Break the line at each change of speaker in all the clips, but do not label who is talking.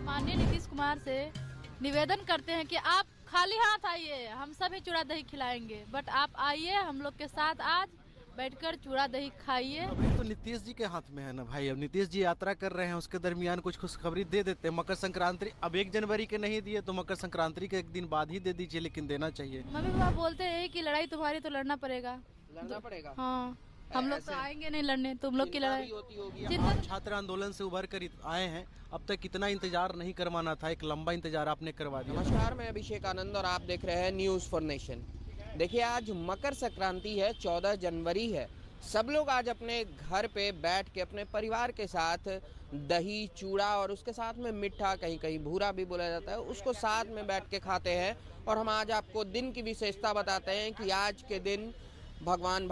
माननीय नीतीश कुमार से निवेदन करते हैं कि आप खाली हाथ आइए, हम सभी चूड़ा दही खिलाएंगे, बट आप आइए हम लोग के साथ आज बैठकर चूड़ा दही खाइए।
अभी तो नीतीश जी के हाथ में है ना भाई। अब नीतीश जी यात्रा कर रहे हैं, उसके दरमियान कुछ खुशखबरी दे देते हैं। मकर संक्रांति अब 1 जनवरी के नहीं दिए तो मकर संक्रांति के एक दिन बाद ही दे दीजिए, लेकिन देना चाहिए।
मम्मी पापा बोलते हैं कि लड़ाई तुम्हारी तो लड़ना पड़ेगा।
लड़ना पड़ेगा।
हाँ, हम लोग तो आएंगे नहीं लड़ने, तुम लोग की लड़ाई
होती होगी।
चिंता।
आप छात्र आंदोलन से उभर कर आए हैं, अब तक इतना इंतजार नहीं करवाना था, एक लंबा इंतजार आपने करवा दिया।
नमस्कार, मैं अभिषेक आनंद और आप देख रहे हैं न्यूज़ फॉर नेशन। देखिए, आज मकर संक्रांति है, 14 जनवरी है। सब लोग आज अपने घर पे बैठ के अपने परिवार के साथ दही, चूड़ा और उसके साथ में मिठा, कहीं कहीं भूरा भी बोला जाता है, उसको साथ में बैठ के खाते हैं। और हम आज आपको दिन की विशेषता बताते हैं कि आज के दिन भगवान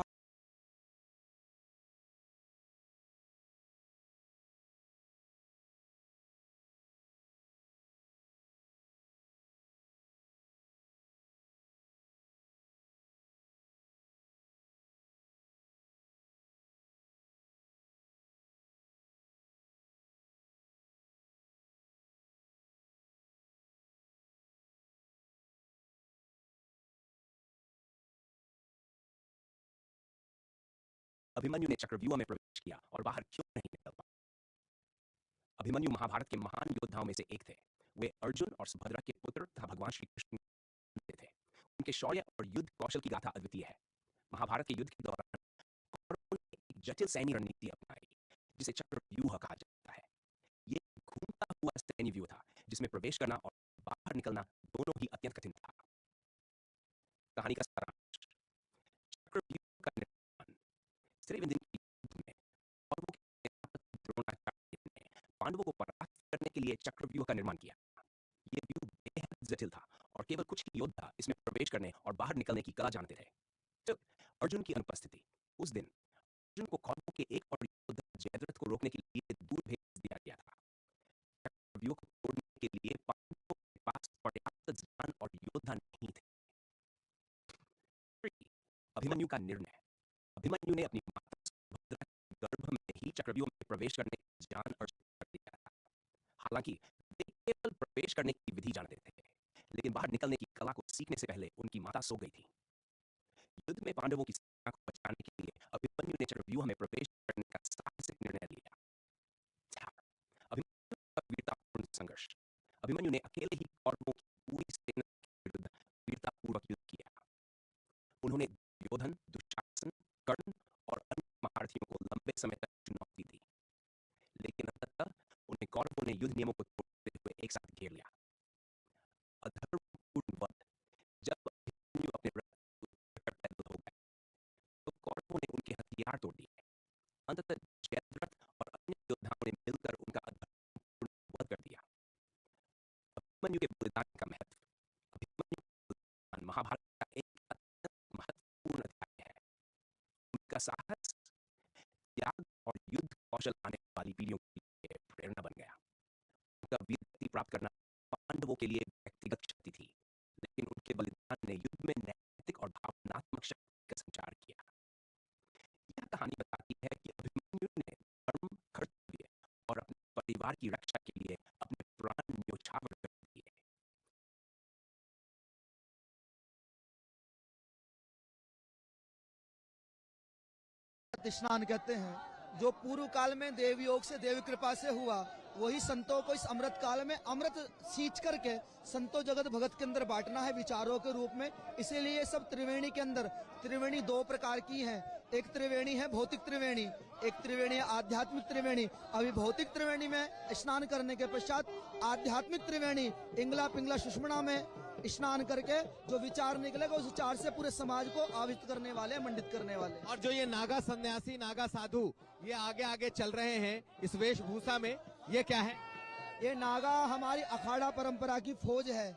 अभिमन्यु ने चक्रव्यूह में प्रवेश किया और बाहर क्यों नहीं निकल पाया? अभिमन्यु महाभारत के महान योद्धाओं में से एक थे। वे अर्जुन और सुभद्रा के पुत्र तथा भगवान श्री कृष्ण थे। उनके शौर्य और युद्ध कौशल की गाथा अद्वितीय है। महाभारत के युद्ध के दौरान कौरवों ने एक जटिल सैन्य रणनीति अपनाई जिसे चक्रव्यूह कहा जाता है। ये घूमता हुआ सैन्य व्यूह था जिसमें प्रवेश करना और बाहर निकलना दोनों ही अत्यंत कठिन था। कहानी का सारांश। चक्रव्यूह का निर्माण त्रिवेंद्र की युद्ध में कौरवों के सेनापति द्रोणाचार्य ने पांडवों को परास्त करने के लिए चक्रव्यूह का निर्माण किया। यह व्यूह बेहद जटिल था और केवल कुछ ही योद्धा इसमें प्रवेश करने और बाहर निकलने की कला जानते थे। तो अर्जुन की अनुपस्थिति। उस दिन अर्जुन को कौरवों के एक और योद्धा जयद्रथ को रोकने के लिए दूर भेज दिया गया था। चक्रव्यूह को तोड़ने के लिए पांडवों के पास पर्याप्त ज्ञान और योद्धा नहीं थे। अभिमन्यु का निर्णय। अभिमन्यु ने अपनी माता सुभद्रा के गर्भ में ही चक्रव्यूह में प्रवेश करने का ज्ञान अर्जित कर लिया था। हालांकि वे केवल प्रवेश करने की विधि जानते थे, लेकिन बाहर निकलने की कला को सीखने से पहले उनकी माता सो गई थी। युद्ध में पांडवों की सेना को बचाने के लिए अभिमन्यु ने चक्रव्यूह में प्रवेश करने का साहसिक निर्णय लिया। अभिमन्यु का वीरतापूर्ण संघर्ष। अभिमन्यु ने अकेले ही कौरवों की पूरी सेना के विरुद्ध वीरतापूर्वक युद्ध किया। उन्होंने दुर्योधन, दुशासन, कर्ण और अन्य महारथियों को लंबे समय तक चुनौती दी, लेकिन अंततः उन्हें कौरवों ने युद्ध नियमों को तोड़ते हुए एक साथ घेर लिया। अधर्मपूर्ण वध। जब अभिमन्यु अपने रथ पर पैदल हो गए तो कौरवों ने उनके हथियार तोड़ दिए। अंततः जयद्रथ और अन्य योद्धाओं ने मिलकर उनका अधर्मपूर्ण वध कर दिया। अभिमन्यु के बलिदान का महत्व। अभिमन्यु का बलिदान महाभारत का एक अत्यंत महत्वपूर्ण अध्याय है। उनका साहस, त्याग और युद्ध कौशल आने वाली पीढ़ियों के लिए प्रेरणा बन गया। उनका वीरगति प्राप्त करना पांडवों के लिए व्यक्तिगत क्षति थी, लेकिन उनके बलिदान ने युद्ध में नैतिक और भावनात्मक शक्ति का संचार किया। यह कहानी बताती है कि अभिमन्यु ने धर्म, कर्तव्य और अपने परिवार की रक्षा के लिए अपने प्राण न्योछावर कर दिए।
स्नान कहते हैं, जो पूर्व काल में देव योग से देवी कृपा से हुआ, वही संतों को इस अमृत काल में अमृत सींच करके संतों जगत भगत के अंदर बांटना है विचारों के रूप में। इसीलिए सब त्रिवेणी के अंदर, त्रिवेणी दो प्रकार की है। एक त्रिवेणी है भौतिक त्रिवेणी, एक त्रिवेणी है आध्यात्मिक त्रिवेणी। अभी भौतिक त्रिवेणी में स्नान करने के पश्चात आध्यात्मिक त्रिवेणी इंगला पिंगला सुषमणा में स्नान करके जो विचार निकलेगा उस विचार से पूरे समाज को आविष्ट करने वाले, मंडित करने वाले।
और जो ये नागा सन्यासी, नागा साधु ये आगे आगे चल रहे हैं इस वेशभूषा में, ये क्या है?
ये नागा हमारी अखाड़ा परंपरा की फौज है।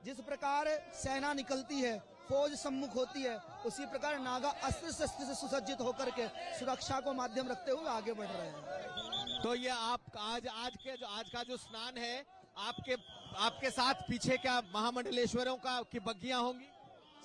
जिस प्रकार सेना निकलती है, फौज सम्मुख होती है, उसी प्रकार नागा अस्त्र शस्त्र से सुसज्जित होकर के सुरक्षा को माध्यम रखते हुए आगे बढ़ रहे हैं।
तो ये आप आज का जो स्नान है, आपके साथ पीछे क्या महामंडलेश्वरों की बग्गियां होंगी?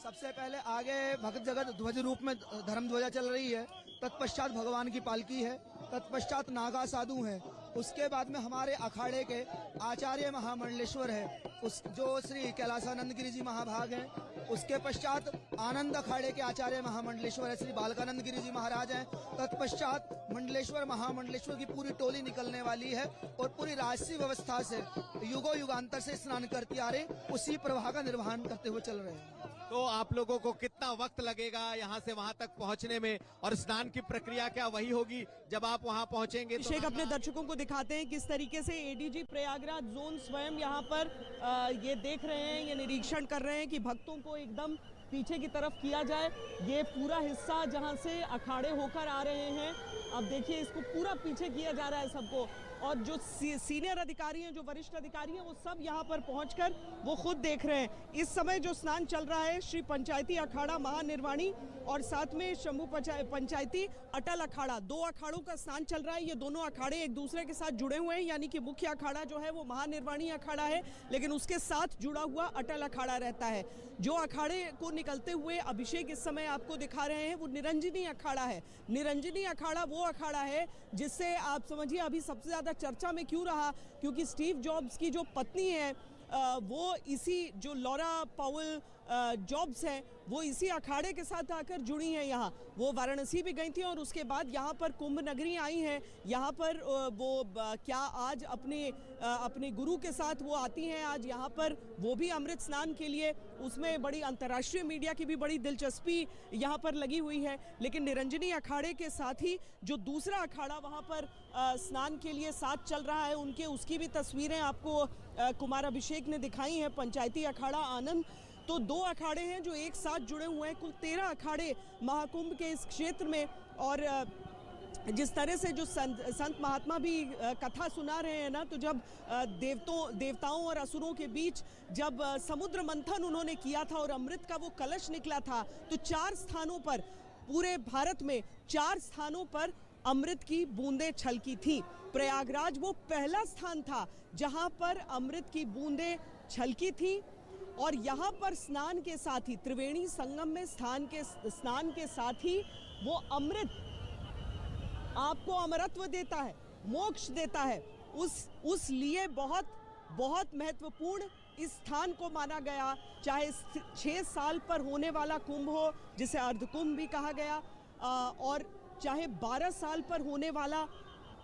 सबसे पहले आगे भक्त जगत ध्वज रूप में धर्म ध्वजा चल रही है, तत्पश्चात भगवान की पालकी है, तत्पश्चात नागा साधु हैं, उसके बाद में हमारे अखाड़े के आचार्य महामंडलेश्वर है, उस जो श्री कैलासानंद गिरी जी महाभाग हैं, उसके पश्चात आनंद अखाड़े के आचार्य महामंडलेश्वर है श्री बालकानंद गिरी जी महाराज हैं। तत्पश्चात मंडलेश्वर महामंडलेश्वर की पूरी टोली निकलने वाली है और पूरी राजसी व्यवस्था से युगों युगांतर से स्नान करती आ रही, उसी प्रवाह का निर्वहन करते हुए चल रहे हैं।
तो आप लोगों को कितना वक्त लगेगा यहाँ से वहाँ तक पहुँचने में, और स्नान की प्रक्रिया क्या वही होगी जब आप वहाँ पहुँचेंगे? तो
अभिषेक अपने दर्शकों को दिखाते हैं किस तरीके से एडीजी प्रयागराज जोन स्वयं यहाँ पर ये देख रहे हैं, ये निरीक्षण कर रहे हैं कि भक्तों को एकदम पीछे की तरफ किया जाए। ये पूरा हिस्सा जहाँ से अखाड़े होकर आ रहे हैं, अब देखिए इसको पूरा पीछे किया जा रहा है सबको, और जो सीनियर अधिकारी हैं, जो वरिष्ठ अधिकारी हैं, वो सब यहाँ पर पहुंचकर वो खुद देख रहे हैं। इस समय जो स्नान चल रहा है श्री पंचायती अखाड़ा महानिर्वाणी और साथ में शंभू पंचायती अटल अखाड़ा, 2 अखाड़ों का स्नान चल रहा है। ये दोनों अखाड़े एक दूसरे के साथ जुड़े हुए हैं, यानी कि मुख्य अखाड़ा जो है वो महानिर्वाणी अखाड़ा है, लेकिन उसके साथ जुड़ा हुआ अटल अखाड़ा रहता है। जो अखाड़े को निकलते हुए अभिषेक इस समय आपको दिखा रहे हैं वो निरंजनी अखाड़ा है। निरंजनी अखाड़ा वो अखाड़ा है जिससे आप समझिए अभी सबसे ज़्यादा चर्चा में क्यों रहा, क्योंकि स्टीव जॉब्स की जो पत्नी है वो इसी जो लॉरा पावेल जॉब्स हैं वो इसी अखाड़े के साथ आकर जुड़ी हैं। यहाँ वो वाराणसी भी गई थी और उसके बाद यहाँ पर कुंभ नगरी आई हैं। यहाँ पर वो क्या आज अपने गुरु के साथ वो आती हैं आज यहाँ पर, वो भी अमृत स्नान के लिए। उसमें बड़ी अंतर्राष्ट्रीय मीडिया की भी बड़ी दिलचस्पी यहाँ पर लगी हुई है। लेकिन निरंजनी अखाड़े के साथ ही जो दूसरा अखाड़ा वहाँ पर स्नान के लिए साथ चल रहा है, उसकी भी तस्वीरें आपको कुमार अभिषेक ने दिखाई हैं। पंचायती अखाड़ा आनंद, तो 2 अखाड़े हैं जो एक साथ जुड़े हुए हैं। कुल 13 अखाड़े महाकुंभ के इस क्षेत्र में, और जिस तरह से जो संत महात्मा भी कथा सुना रहे हैं ना, तो जब देवताओं और असुरों के बीच जब समुद्र मंथन उन्होंने किया था और अमृत का वो कलश निकला था, तो 4 स्थानों पर, पूरे भारत में 4 स्थानों पर अमृत की बूंदें छलकी थी। प्रयागराज वो पहला स्थान था जहां पर अमृत की बूंदें छलकी थी, और यहाँ पर स्नान के साथ ही, त्रिवेणी संगम में स्नान के साथ ही वो अमृत आपको अमरत्व देता है, मोक्ष देता है। उस लिए बहुत बहुत महत्वपूर्ण इस स्थान को माना गया। चाहे 6 साल पर होने वाला कुंभ हो जिसे अर्धकुंभ भी कहा गया, और चाहे 12 साल पर होने वाला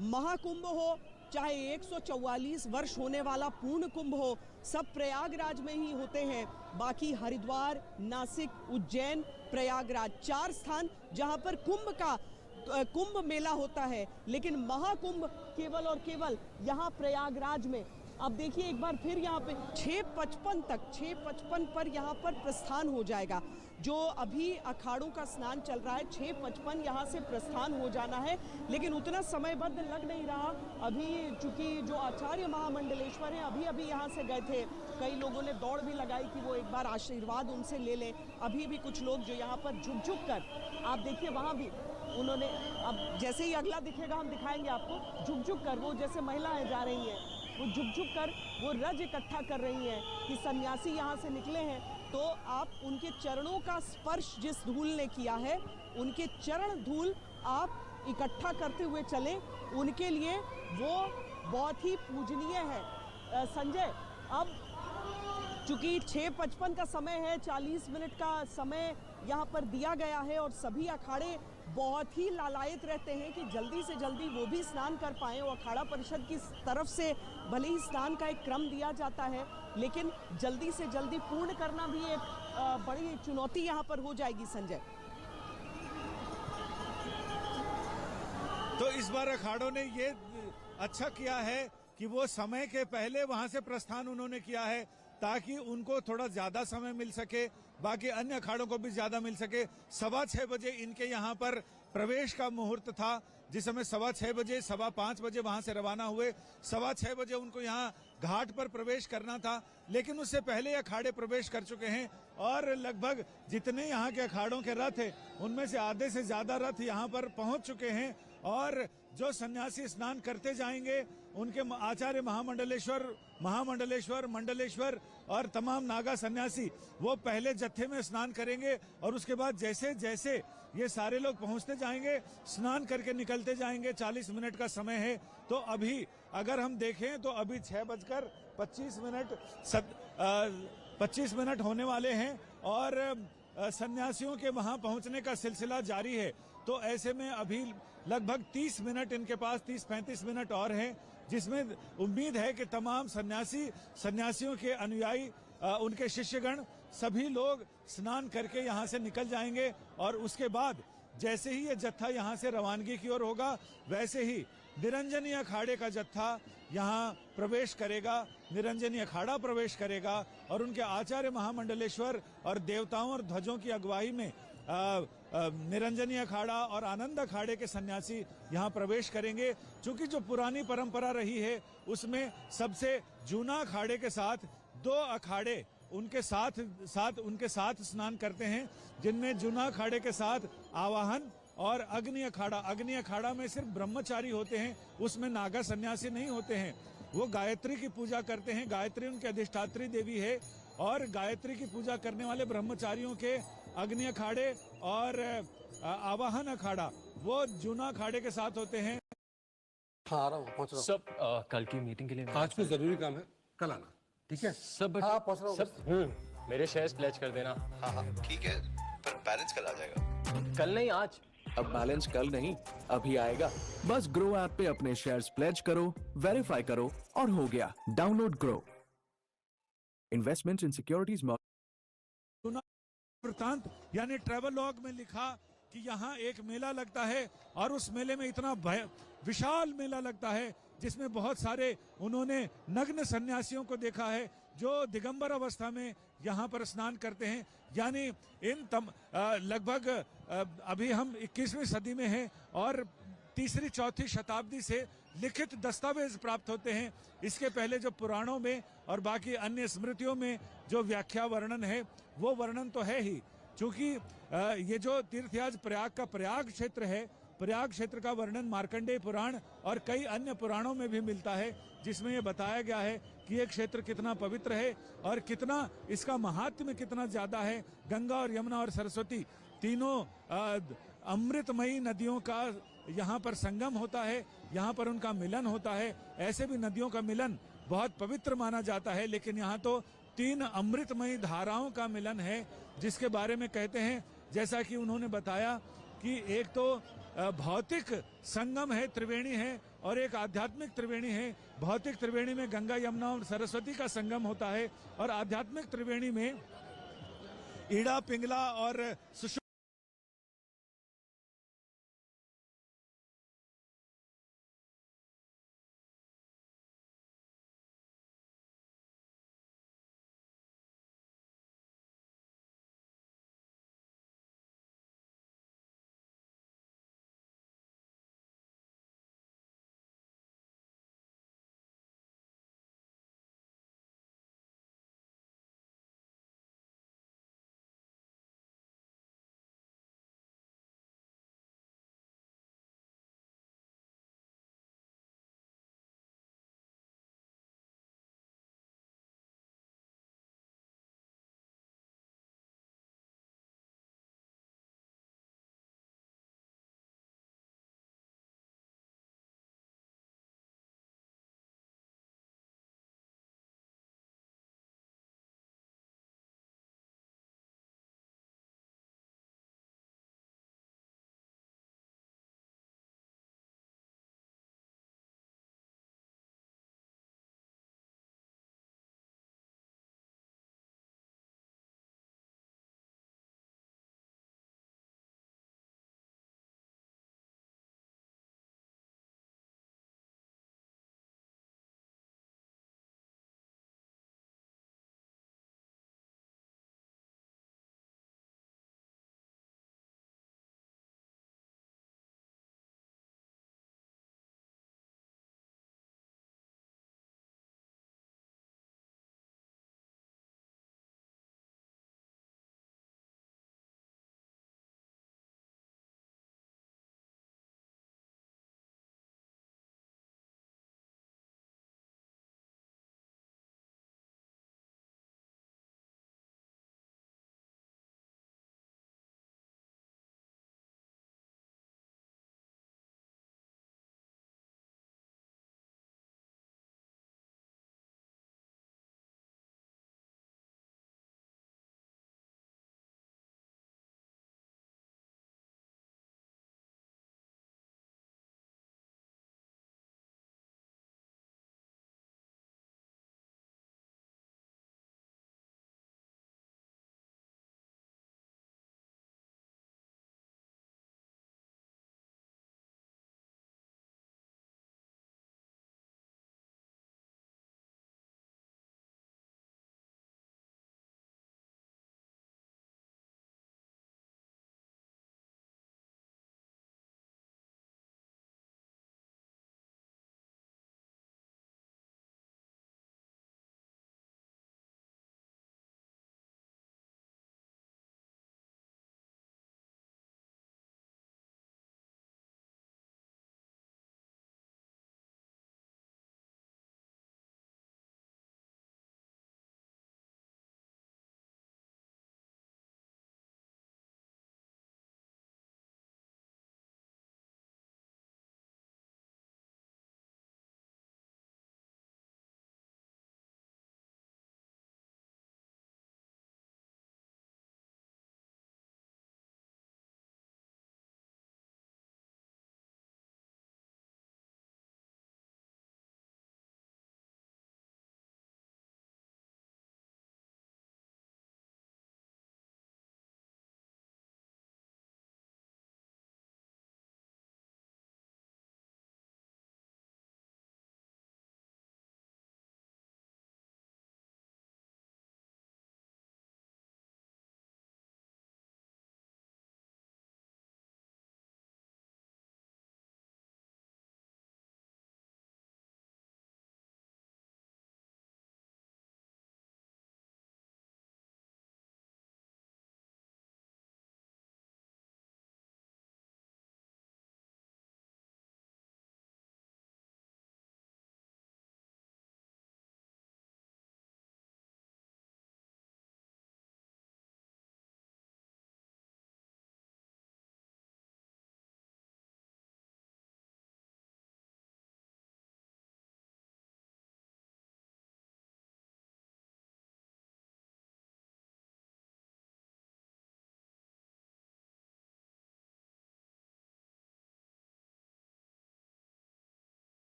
महाकुंभ हो, चाहे 144 वर्ष होने वाला पूर्ण कुंभ हो, सब प्रयागराज में ही होते हैं। बाकी हरिद्वार, नासिक, उज्जैन, प्रयागराज 4 स्थान जहां पर कुंभ मेला होता है, लेकिन महाकुंभ केवल और केवल यहाँ प्रयागराज में। अब देखिए एक बार फिर यहाँ पे 6:55 पर यहाँ पर प्रस्थान हो जाएगा। जो अभी अखाड़ों का स्नान चल रहा है 6:55 यहाँ से प्रस्थान हो जाना है, लेकिन उतना समयबद्ध लग नहीं रहा। अभी चूंकि जो आचार्य महामंडलेश्वर हैं अभी यहाँ से गए थे, कई लोगों ने दौड़ भी लगाई कि वो एक बार आशीर्वाद उनसे ले लें। अभी भी कुछ लोग जो यहाँ पर झुक कर, आप देखिए वहाँ भी उन्होंने, अब जैसे ही अगला दिखेगा हम दिखाएंगे आपको, झुक कर वो जैसे महिलाएं जा रही हैं, वो झुक कर वो रज इकट्ठा कर रही हैं कि सन्यासी यहाँ से निकले हैं। तो आप उनके चरणों का स्पर्श जिस धूल ने किया है, उनके चरण धूल आप इकट्ठा करते हुए चलें, उनके लिए वो बहुत ही पूजनीय है। संजय, अब चूंकि 6:55 का समय है, 40 मिनट का समय यहाँ पर दिया गया है, और सभी अखाड़े बहुत ही लालायित रहते हैं कि जल्दी से जल्दी वो भी स्नान कर पाएँ। और अखाड़ा परिषद की तरफ से भले ही स्नान का एक क्रम दिया जाता है, लेकिन जल्दी से जल्दी पूर्ण करना भी एक बड़ी चुनौती यहाँ पर हो जाएगी। संजय,
तो इस बार अखाड़ों ने ये अच्छा किया है कि वो समय के पहले वहां से प्रस्थान उन्होंने किया है, ताकि उनको थोड़ा ज्यादा समय मिल सके, बाकी अन्य अखाड़ों को भी ज्यादा मिल सके। 6:15 बजे इनके यहाँ पर प्रवेश का मुहूर्त था, जिस समय 6:15 बजे, 5:15 बजे वहां से रवाना हुए। 6:15 बजे उनको यहाँ घाट पर प्रवेश करना था, लेकिन उससे पहले अखाड़े प्रवेश कर चुके हैं, और लगभग जितने यहाँ के अखाड़ों के रथ हैं उनमें से आधे से ज्यादा रथ यहाँ पर पहुंच चुके हैं। और जो सन्यासी स्नान करते जाएंगे उनके आचार्य महामंडलेश्वर, मंडलेश्वर और तमाम नागा सन्यासी वो पहले जत्थे में स्नान करेंगे और उसके बाद जैसे जैसे ये सारे लोग पहुंचते जाएंगे, स्नान करके निकलते जाएंगे। 40 मिनट का समय है। तो अभी अगर हम देखें तो अभी 6:25 मिनट होने वाले हैं और सन्यासियों के वहां पहुंचने का सिलसिला जारी है। तो ऐसे में अभी लगभग 30 मिनट इनके पास 30-35 मिनट और हैं, जिसमें उम्मीद है कि तमाम सन्यासियों के अनुयायी, उनके शिष्यगण सभी लोग स्नान करके यहाँ से निकल जाएंगे और उसके बाद जैसे ही ये जत्था यहाँ से रवानगी की ओर होगा, वैसे ही निरंजनी अखाड़े का जत्था यहाँ प्रवेश करेगा, निरंजनी अखाड़ा प्रवेश करेगा और उनके आचार्य महामंडलेश्वर और देवताओं और ध्वजों की अगुवाई में निरंजनी अखाड़ा और आनंद अखाड़े के सन्यासी यहाँ प्रवेश करेंगे। चूंकि जो पुरानी परंपरा रही है उसमें सबसे जूना अखाड़े के साथ 2 अखाड़े उनके साथ स्नान करते हैं, जिनमें जूना अखाड़े के साथ आवाहन और अग्नि अखाड़ा में सिर्फ ब्रह्मचारी होते हैं, उसमें नागा सन्यासी नहीं होते हैं। वो गायत्री की पूजा करते हैं, गायत्री उनकी अधिष्ठात्री देवी है और गायत्री की पूजा करने वाले ब्रह्मचारियों के अग्नि अखाड़े और आवाहन अखाड़ा वो जूना अखाड़े के साथ होते हैं।
हाँ, आ रहा हूँ, पहुँच रहा हूँ।
सब कल की मीटिंग के लिए
आज में जरूरी काम है, कल आना, ठीक है?
सब
हाँ, पहुँच रहा हूँ।
मेरे शेयर्स प्लेज कर देना।
हाँ ठीक है, पर बैलेंस कल आ जाएगा।
कल नहीं, आज।
अब बैलेंस कल नहीं, अभी आएगा।
बस ग्रो ऐप पे अपने शेयर्स प्लेज करो, वेरीफाई करो और हो गया। Download grow. Investment in securities.
वृत्तांत यानी ट्रैवल लॉग में लिखा कि यहाँ एक मेला लगता है और उस मेले में इतना विशाल मेला लगता है जिसमें बहुत सारे उन्होंने नग्न सन्यासियों को देखा है जो दिगंबर अवस्था में यहाँ पर स्नान करते हैं। यानी इन लगभग अभी हम 21वीं सदी में हैं और 3री-4थी शताब्दी से लिखित दस्तावेज प्राप्त होते हैं। इसके पहले जो पुराणों में और बाकी अन्य स्मृतियों में जो व्याख्या वर्णन है वो वर्णन तो है ही, क्योंकि ये जो तीर्थयाज प्रयाग का प्रयाग क्षेत्र है, प्रयाग क्षेत्र का वर्णन मार्कंडेय पुराण और कई अन्य पुराणों में भी मिलता है, जिसमें ये बताया गया है कि ये क्षेत्र कितना पवित्र है और कितना इसका महात्म्य कितना ज्यादा है। गंगा और यमुना और सरस्वती तीनों अमृतमयी नदियों का यहाँ पर संगम होता है, यहाँ पर उनका मिलन होता है। ऐसे भी नदियों का मिलन बहुत पवित्र माना जाता है, लेकिन यहाँ तो 3 अमृतमयी धाराओं का मिलन है, जिसके बारे में कहते हैं, जैसा कि उन्होंने बताया कि एक तो भौतिक संगम है, त्रिवेणी है, और एक आध्यात्मिक त्रिवेणी है। भौतिक त्रिवेणी में गंगा यमुना और सरस्वती का संगम होता है और आध्यात्मिक त्रिवेणी में ईड़ा, पिंगला और